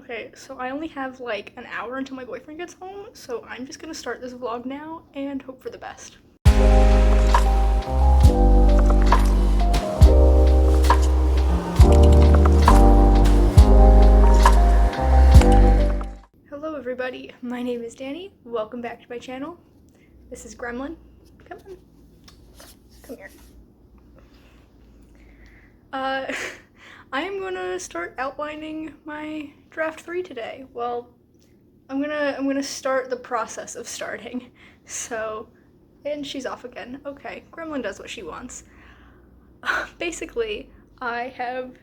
Okay, so I only have like an hour until my boyfriend gets home, so I'm just gonna start this vlog now and hope for the best. Hello everybody, my name is Danny. Welcome back to my channel. This is Gremlin. Come on. Come here. I am gonna start outlining my draft 3 today. Well, I'm gonna start the process of starting. So, and she's off again. Okay, Gremlin does what she wants. Basically, I have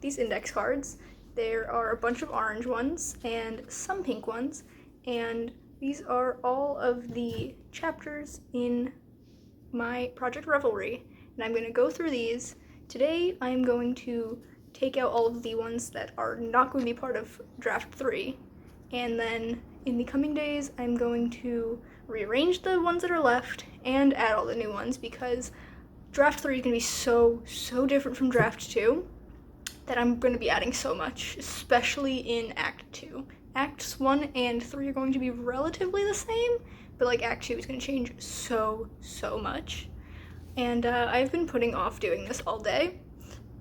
these index cards. There are a bunch of orange ones and some pink ones, and these are all of the chapters in my Project Revelry, and I'm going to go through these. Today I'm going to take out all of the ones that are not going to be part of Draft 3, and then in the coming days I'm going to rearrange the ones that are left and add all the new ones, because Draft 3 is going to be so different from Draft 2 that I'm going to be adding so much, especially in Act 2. Acts 1 and 3 are going to be relatively the same, but like Act 2 is going to change so much. And I've been putting off doing this all day,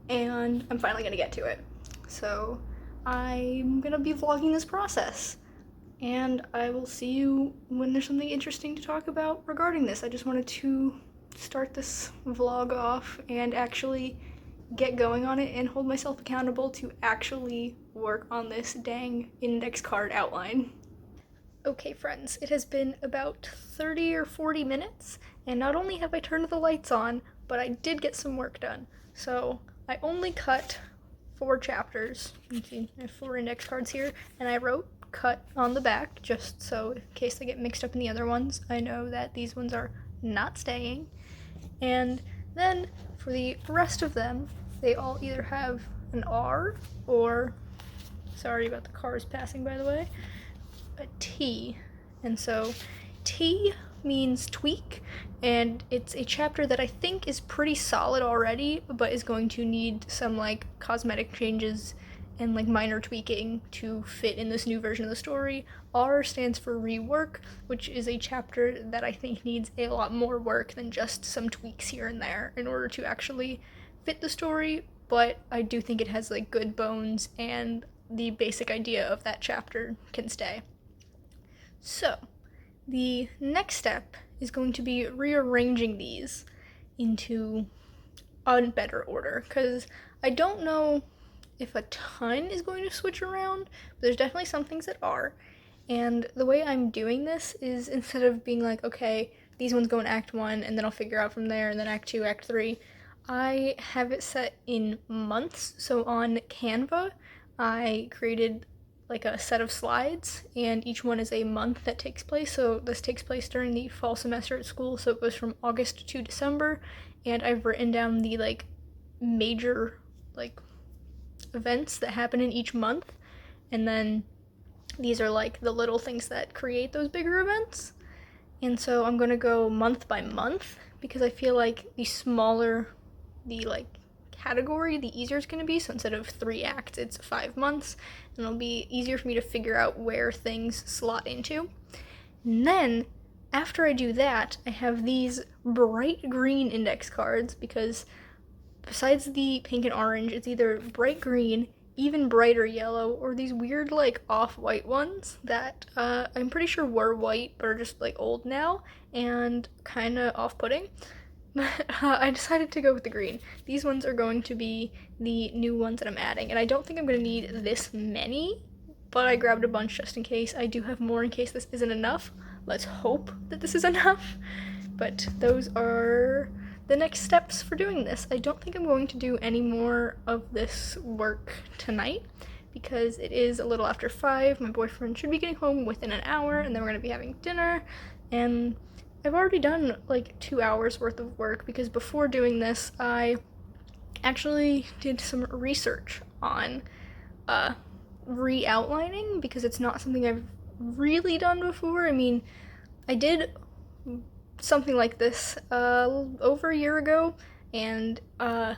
and I'm finally going to get to it. So I'm going to be vlogging this process, and I will see you when there's something interesting to talk about regarding this. I just wanted to start this vlog off and actually get going on it and hold myself accountable to actually work on this dang index card outline. Okay friends, it has been about 30 or 40 minutes, and not only have I turned the lights on, but I did get some work done. So I only cut 4 chapters. You can see I have 4 index cards here, and I wrote cut on the back just so in case they get mixed up in the other ones, I know that these ones are not staying. And then for the rest of them, they all either have an R or, sorry about the cars passing by the way, a T. And so T means tweak, and it's a chapter that I think is pretty solid already, but is going to need some like cosmetic changes and like minor tweaking to fit in this new version of the story. R stands for rework, which is a chapter that I think needs a lot more work than just some tweaks here and there in order to actually fit the story, but I do think it has like good bones and the basic idea of that chapter can stay. So the next step is going to be rearranging these into a better order, because I don't know if a ton is going to switch around, but there's definitely some things that are. And the way I'm doing this is, instead of being like, okay, these ones go in Act 1 and then I'll figure out from there, and then Act 2, Act 3, I have it set in months. So on Canva, I created like a set of slides, and each one is a month that takes place. So this takes place during the fall semester at school, so it goes from August to December, and I've written down the like major like events that happen in each month, and then these are like the little things that create those bigger events. And so I'm gonna go month by month, because I feel like the smaller the like category, the easier it's gonna be. So instead of 3 acts, it's 5 months, and it'll be easier for me to figure out where things slot into. And then after I do that, I have these bright green index cards, because besides the pink and orange, it's either bright green, even brighter yellow, or these weird like off-white ones that I'm pretty sure were white but are just like old now and kind of off-putting. I decided to go with the green. These ones are going to be the new ones that I'm adding, and I don't think I'm going to need this many, but I grabbed a bunch just in case. I do have more in case this isn't enough. Let's hope that this is enough. But those are the next steps for doing this. I don't think I'm going to do any more of this work tonight, because it is a little after 5. My boyfriend should be getting home within an hour, and then we're going to be having dinner, and I've already done like 2 hours worth of work, because before doing this I actually did some research on re-outlining, because it's not something I've really done before. I mean, I did something like this over a year ago, and I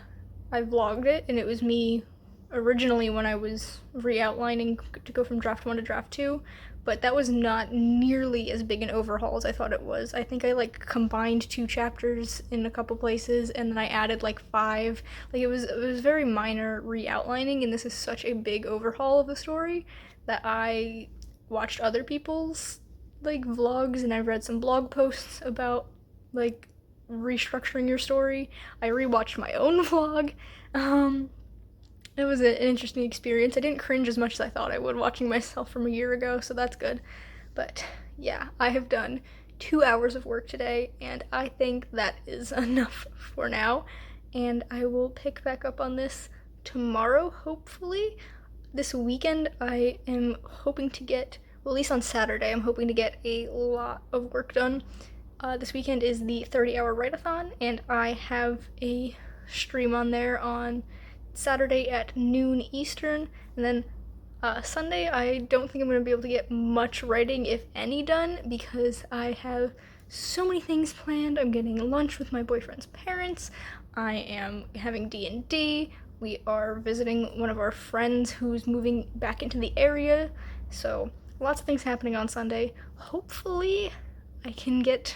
vlogged it, and it was me originally when I was re-outlining to go from draft 1 to draft 2, but that was not nearly as big an overhaul as I thought it was. I think I like combined 2 chapters in a couple places, and then I added like 5. Like it was very minor re-outlining, and this is such a big overhaul of the story that I watched other people's like vlogs, and I've read some blog posts about like restructuring your story. I rewatched my own vlog. It was an interesting experience. I didn't cringe as much as I thought I would watching myself from a year ago, so that's good. But yeah, I have done 2 hours of work today, and I think that is enough for now. And I will pick back up on this tomorrow, hopefully. This weekend, I am hoping to get, well, at least on Saturday, I'm hoping to get a lot of work done. This weekend is the 30-hour write-a-thon, and I have a stream on there on Saturday at noon Eastern, and then Sunday I don't think I'm going to be able to get much writing, if any, done, because I have so many things planned. I'm getting lunch with my boyfriend's parents, I am having D&D, we are visiting one of our friends who's moving back into the area, so lots of things happening on Sunday. Hopefully I can get,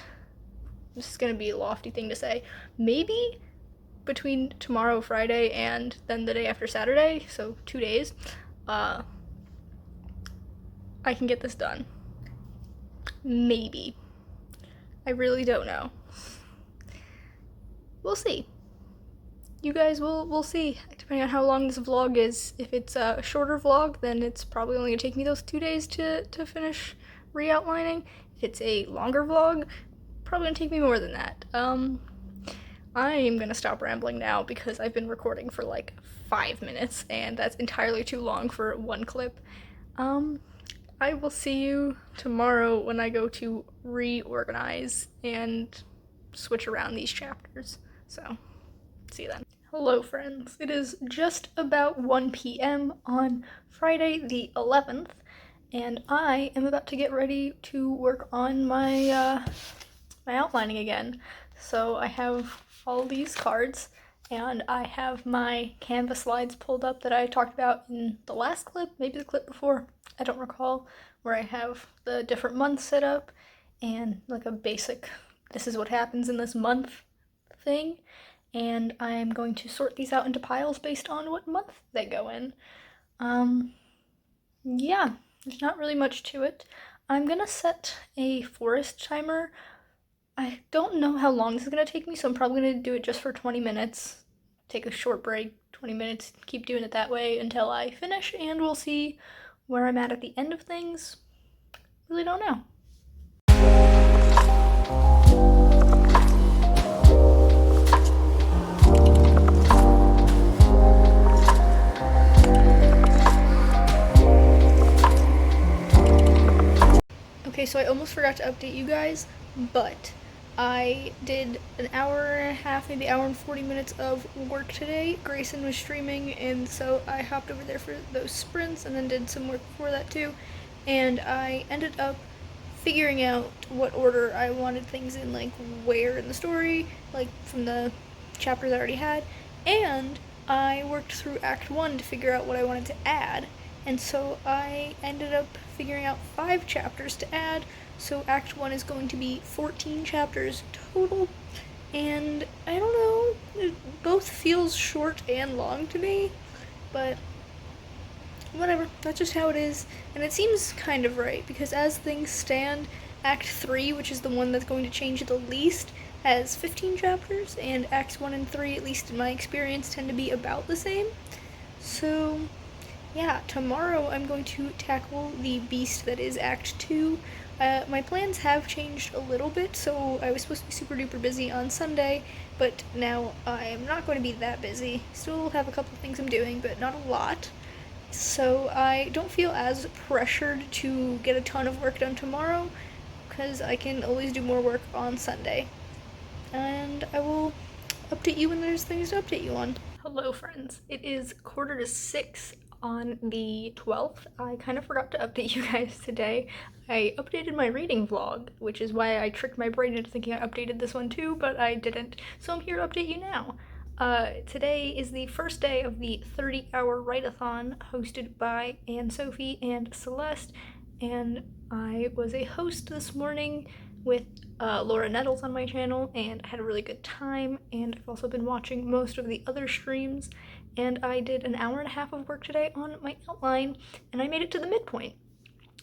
this is going to be a lofty thing to say, maybe between tomorrow, Friday, and then the day after Saturday, so 2 days, I can get this done. Maybe. I really don't know. We'll see. You guys will see, depending on how long this vlog is. If it's a shorter vlog, then it's probably only gonna take me those 2 days to finish re-outlining. If it's a longer vlog, probably gonna take me more than that. I am gonna stop rambling now because I've been recording for like 5 minutes, and that's entirely too long for one clip. I will see you tomorrow when I go to reorganize and switch around these chapters. So, see you then. Hello friends, it is just about 1 p.m. on Friday the 11th, and I am about to get ready to work on my my outlining again. So I have all these cards, and I have my Canva slides pulled up that I talked about in the last clip, maybe the clip before, I don't recall, where I have the different months set up and like a basic, this is what happens in this month thing, and I'm going to sort these out into piles based on what month they go in. Yeah, there's not really much to it. I'm gonna set a forest timer. I don't know how long this is going to take me, so I'm probably going to do it just for 20 minutes. Take a short break, 20 minutes, keep doing it that way until I finish, and we'll see where I'm at the end of things. Really don't know. Okay, so I almost forgot to update you guys, but I did an hour and a half, maybe hour and 40 minutes of work today. Grayson was streaming, and so I hopped over there for those sprints and then did some work before that too. And I ended up figuring out what order I wanted things in, like where in the story, like from the chapters I already had. And I worked through Act 1 to figure out what I wanted to add. And so I ended up figuring out 5 chapters to add. So Act 1 is going to be 14 chapters total, and I don't know, it both feels short and long to me, but whatever, that's just how it is, and it seems kind of right, because as things stand, Act 3, which is the one that's going to change the least, has 15 chapters, and Acts 1 and 3, at least in my experience, tend to be about the same. So yeah, tomorrow I'm going to tackle the beast that is Act 2. My plans have changed a little bit, so I was supposed to be super duper busy on Sunday, but now I'm not going to be that busy. Still have a couple of things I'm doing, but not a lot. So I don't feel as pressured to get a ton of work done tomorrow, because I can always do more work on Sunday. And I will update you when there's things to update you on. Hello friends, it is 5:45 on the 12th. I kind of forgot to update you guys today. I updated my reading vlog, which is why I tricked my brain into thinking I updated this one too, but I didn't. So I'm here to update you now. Today is the first day of the 30-hour write-a-thon hosted by Anne-Sophie and Celeste, and I was a host this morning with Laura Nettles on my channel, and I had a really good time, and I've also been watching most of the other streams, and I did an hour and a half of work today on my outline, and I made it to the midpoint.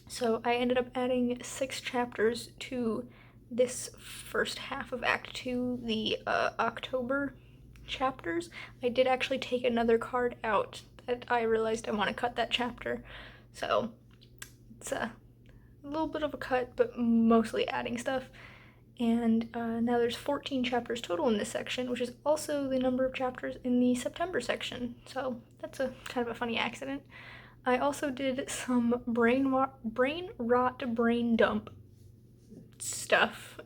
So I ended up adding 6 chapters to this first half of Act 2, the October chapters. I did actually take another card out that I realized I want to cut that chapter. So it's a little bit of a cut, but mostly adding stuff. And now there's 14 chapters total in this section, which is also the number of chapters in the September section. So that's a kind of a funny accident. I also did some brain rot, brain dump stuff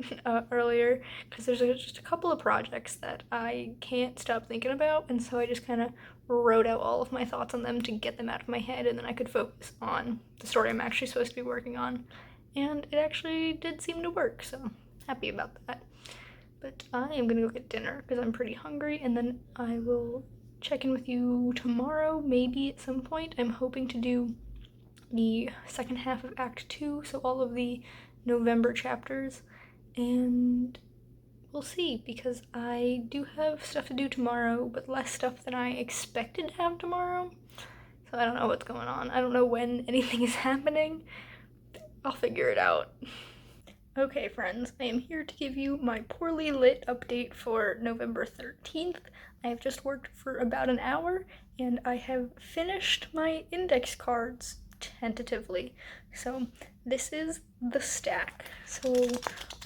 earlier, because there's just a couple of projects that I can't stop thinking about, and so I just kind of wrote out all of my thoughts on them to get them out of my head, and then I could focus on the story I'm actually supposed to be working on. And it actually did seem to work, so happy about that. But I am gonna go get dinner because I'm pretty hungry, and then I will check in with you tomorrow, maybe at some point. I'm hoping to do the second half of Act 2, so all of the November chapters, and we'll see, because I do have stuff to do tomorrow, but less stuff than I expected to have tomorrow, so I don't know what's going on. I don't know when anything is happening. I'll figure it out. Okay, friends, I am here to give you my poorly lit update for November 13th. I have just worked for about an hour, and I have finished my index cards, tentatively. So this is the stack. So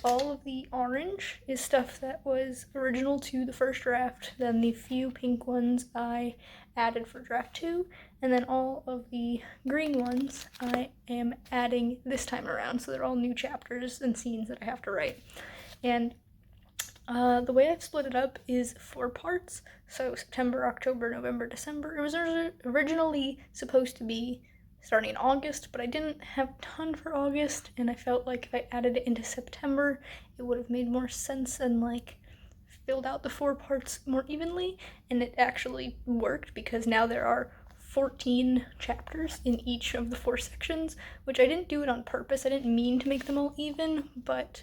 all of the orange is stuff that was original to the first draft, then the few pink ones I added for draft 2, and then all of the green ones I am adding this time around, so they're all new chapters and scenes that I have to write. And the way I've split it up is 4 parts, so September, October, November, December. It was originally supposed to be starting in August, but I didn't have a ton for August, and I felt like if I added it into September, it would have made more sense and filled out the 4 parts more evenly, and it actually worked, because now there are 14 chapters in each of the 4 sections, which I didn't do it on purpose. I didn't mean to make them all even, but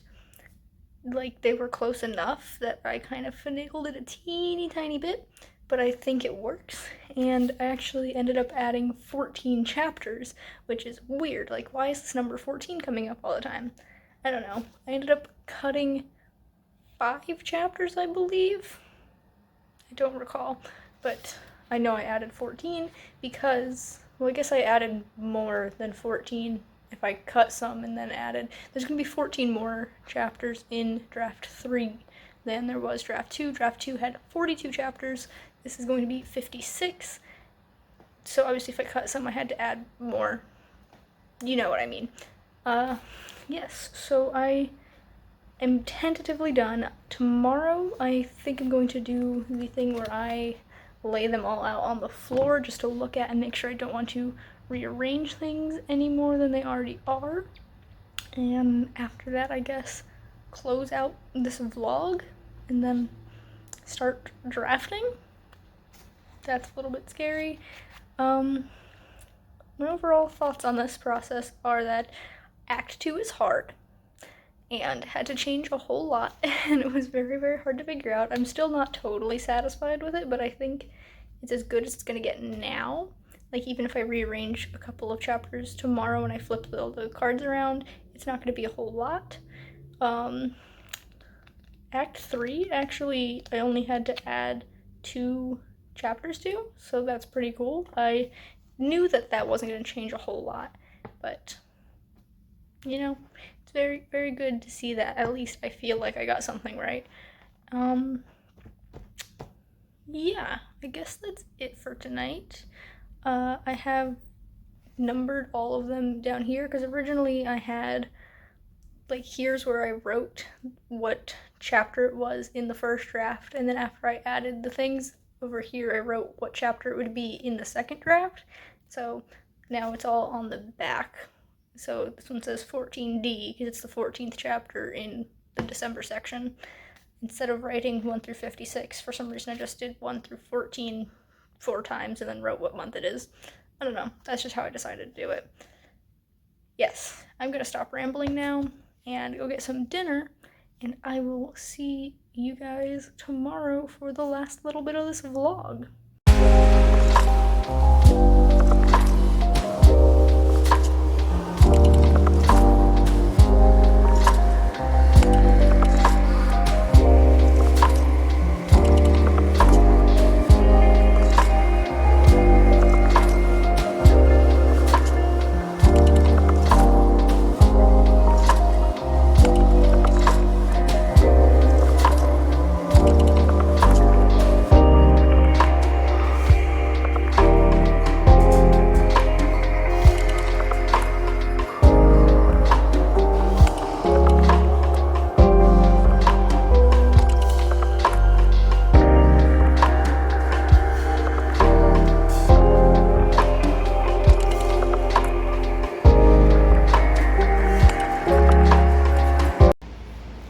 they were close enough that I kind of finagled it a teeny tiny bit, but I think it works, and I actually ended up adding 14 chapters, which is weird. Why is this number 14 coming up all the time? I don't know. I ended up cutting 5 chapters, I believe. I don't recall, but I know I added 14 because, well, I guess I added more than 14 if I cut some and then added. There's going to be 14 more chapters in draft 3 than there was draft 2. Draft 2 had 42 chapters. This is going to be 56. So obviously if I cut some, I had to add more. You know what I mean. Yes, so I am tentatively done. Tomorrow, I think I'm going to do the thing where I lay them all out on the floor just to look at and make sure I don't want to rearrange things any more than they already are. And after that, I guess, close out this vlog and then start drafting. That's a little bit scary. My overall thoughts on this process are that Act 2 is hard and had to change a whole lot, and it was very, very hard to figure out. I'm still not totally satisfied with it, but I think it's as good as it's gonna get now. Even if I rearrange a couple of chapters tomorrow and I flip all the cards around, it's not gonna be a whole lot. Act 3, actually, I only had to add 2 chapters to, so that's pretty cool. I knew that that wasn't gonna change a whole lot, but, it's very, very good to see that at least I feel like I got something right. Yeah, I guess that's it for tonight. I have numbered all of them down here, because originally I had, here's where I wrote what chapter it was in the first draft, and then after I added the things over here, I wrote what chapter it would be in the second draft. So now it's all on the back. So this one says 14D because it's the 14th chapter in the December section. instead of writing 1 through 56, for some reason I just did 1 through 14 4 times and then wrote what month it is. I don't know. That's just how I decided to do it. Yes, I'm gonna stop rambling now and go get some dinner, and I will see you guys tomorrow for the last little bit of this vlog.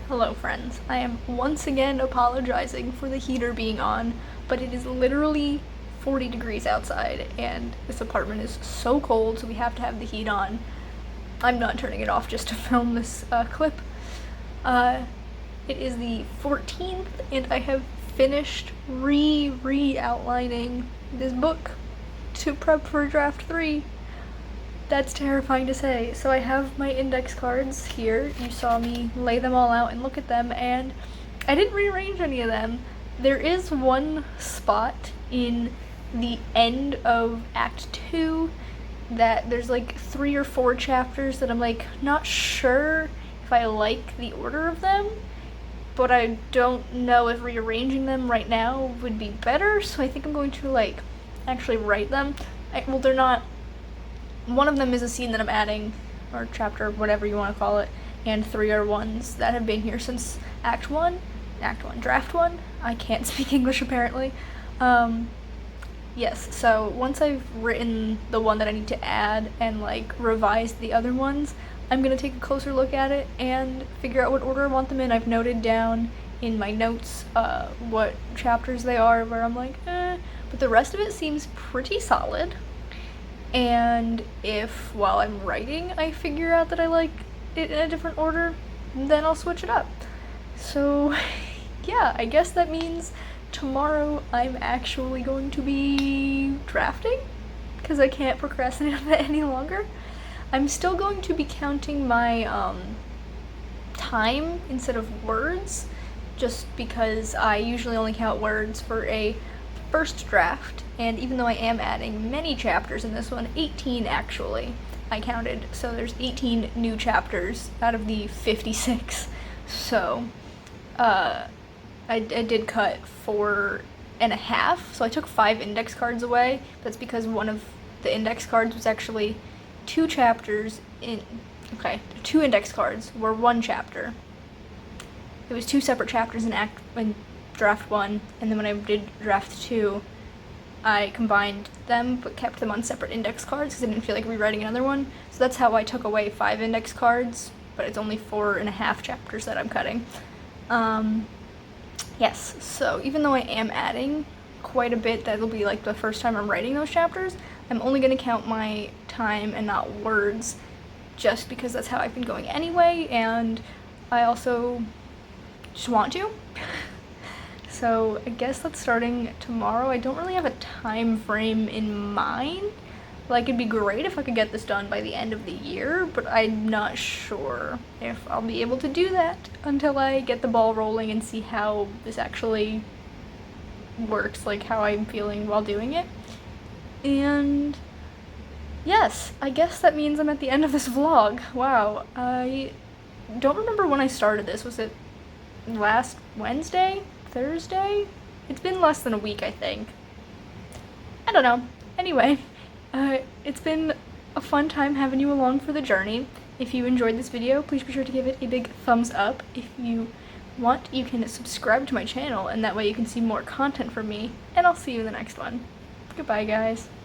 Hello friends, I am once again apologizing for the heater being on, but it is literally 40 degrees outside and this apartment is so cold, so we have to have the heat on. I'm not turning it off just to film this clip. It is the 14th and I have finished re-outlining this book to prep for draft 3. That's terrifying to say. So I have my index cards here. You saw me lay them all out and look at them, and I didn't rearrange any of them. There is one spot in the end of Act 2 that there's like 3 or 4 chapters that I'm like not sure if I like the order of them, but I don't know if rearranging them right now would be better, so I think I'm going to like actually write them. Well, they're not. One of them is a scene that I'm adding, or chapter, whatever you want to call it, and 3 are ones that have been here since Draft 1. I can't speak English apparently. Yes, so once I've written the one that I need to add and like revised the other ones, I'm gonna take a closer look at it and figure out what order I want them in. I've noted down in my notes what chapters they are, where I'm like, but the rest of it seems pretty solid. And if, while I'm writing, I figure out that I like it in a different order, then I'll switch it up. So, yeah, I guess that means tomorrow I'm actually going to be drafting, because I can't procrastinate on that any longer. I'm still going to be counting my time instead of words, just because I usually only count words for a first draft, and even though I am adding many chapters in this one, 18 actually, I counted, so there's 18 new chapters out of the 56, so I did cut 4.5, so I took 5 index cards away. That's because one of the index cards was actually 2 chapters in, 2 index cards were 1 chapter. It was 2 separate chapters in draft 1, and then when I did draft 2, I combined them but kept them on separate index cards because I didn't feel like rewriting another one. So that's how I took away 5 index cards, but it's only 4.5 chapters that I'm cutting. Yes, so even though I am adding quite a bit, that'll be like the first time I'm writing those chapters, I'm only going to count my time and not words, just because that's how I've been going anyway, and I also just want to. So I guess that's starting tomorrow. I don't really have a time frame in mind. Like, it'd be great if I could get this done by the end of the year, but I'm not sure if I'll be able to do that until I get the ball rolling and see how this actually works, like how I'm feeling while doing it. And yes, I guess that means I'm at the end of this vlog. Wow, I don't remember when I started this. Was it last Wednesday? Thursday? It's been less than a week, I think. I don't know. Anyway, it's been a fun time having you along for the journey. If you enjoyed this video, please be sure to give it a big thumbs up. If you want, you can subscribe to my channel, and that way you can see more content from me, and I'll see you in the next one. Goodbye, guys.